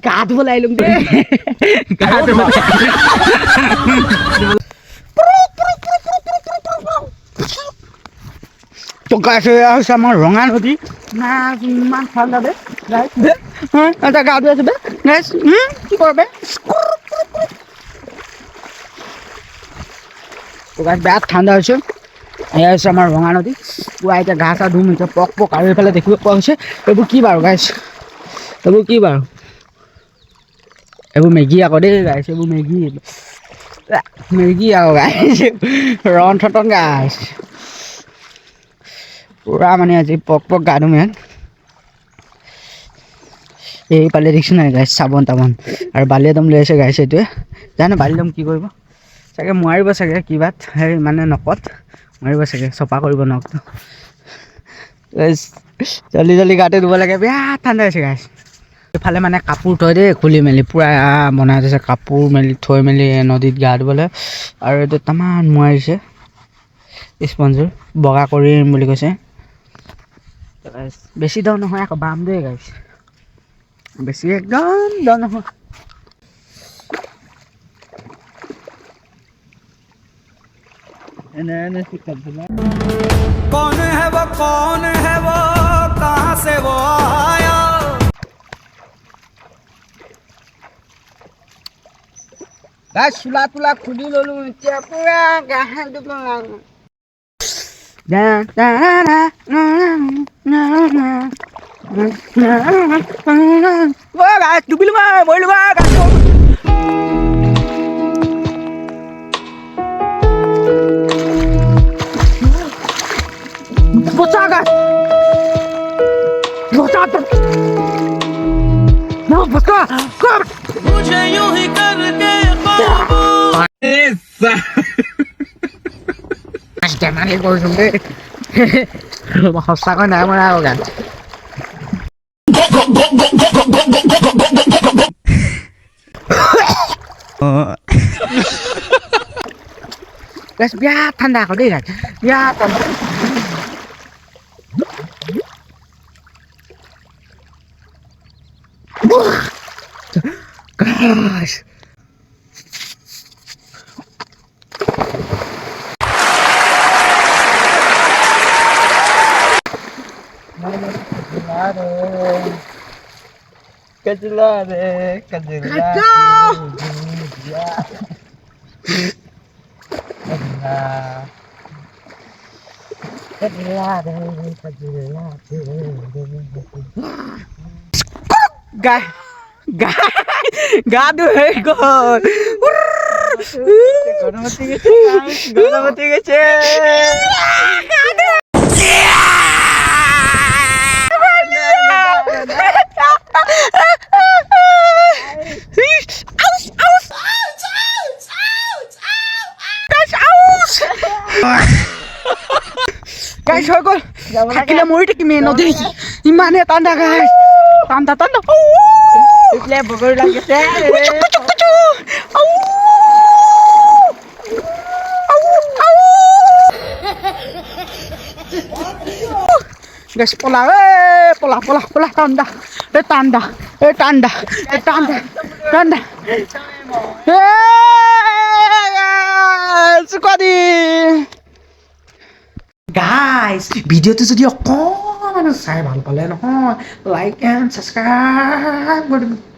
গা ধুবলৈ আহিলোঁ দেই গা ধুবলৈ তো গাইছ এয়া হৈছে আমাৰ ৰঙা নদী না ইমান ঠাণ্ডা দে গাইছ এটা গা ধুই আছো বে গাইছ কি কৰবে তো গাইছ বেয়া ঠাণ্ডা হৈছে এয়া হৈছে আমাৰ ৰঙা নদী পুৱা এতিয়া গা চা ধুম এতিয়া পক পক আৰু এইফালে দেখিব পোৱা হৈছে এইবোৰ কি বাৰু গাইছ এইবোৰ কি বাৰু এইবোৰ মেগী আকৌ দেই গাইছ এইবোৰ মেগী আকৌ গাইছ ৰন থটন গাইছ পুৰা মানে আজি পক পক গা ধুম ইয়াত এইফালে দেখিছোঁ নাই গাইছ চাবোন তাবোন আৰু বালি একদম লৈ আছে গাইছ এইটোৱে জানো বালি একদম কি কৰিব চাগে মাৰিব চাগে কিবাত সেই মানে নকত মাৰিব চাগে চফা কৰিব নকটো জল্দি জল্দি গাতে ধুব লাগে বেয়া ঠাণ্ডা হৈছে গাইছ এইফালে মানে কাপোৰ থৈ দেই খুলি মেলি পূৰা বনাই থৈছে কাপোৰ মেলি থৈ মেলি নদীত গা ধুবলৈ আৰু এইটো তামান মাৰিছে স্পঞ্জৰ বগা কৰিম বুলি কৈছে বেছি দ নহয় আকৌ বাম দেই গাইছ বেছি একদম দ নহয় कौन है वो कहाँ से वो आया গাইছ চোলা তোলা খুলি ল'লোঁ এতিয়া পূৰা গা ধুব লাগে ডুবিলো মৰিলো বচা গাছ বচা বচা मुझे यूं ही करके ধেমালি কৰিছোঁ দেই সঁচাকৈ নাই মৰা আকৌ গান গাছ বিৰাট ঠাণ্ডা আকৌ দেই গাছ বিৰাট ঠাণ্ডা গাছ Kajla re, kajla. Gà đuôi con. Gonna take a গাইছ হৈ গ'ল থাকিলে মৰি থাকিম এই নদী ইমানে ঠাণ্ডা গাইছ ঠাণ্ডা ঠাণ্ডা এইফালে বগৰী লাগিছে গাইছ পলা পলা পলা পলা ঠাণ্ডা এই ঠাণ্ডা এই ঠাণ্ডা এই ঠাণ্ডা ঠাণ্ডা চুকাদি গাইজ ভিডিঅ'টো যদি অকণমান চাই ভাল পালে নহয় লাইক এণ্ড ছাবস্ক্ৰাইব কৰি দিব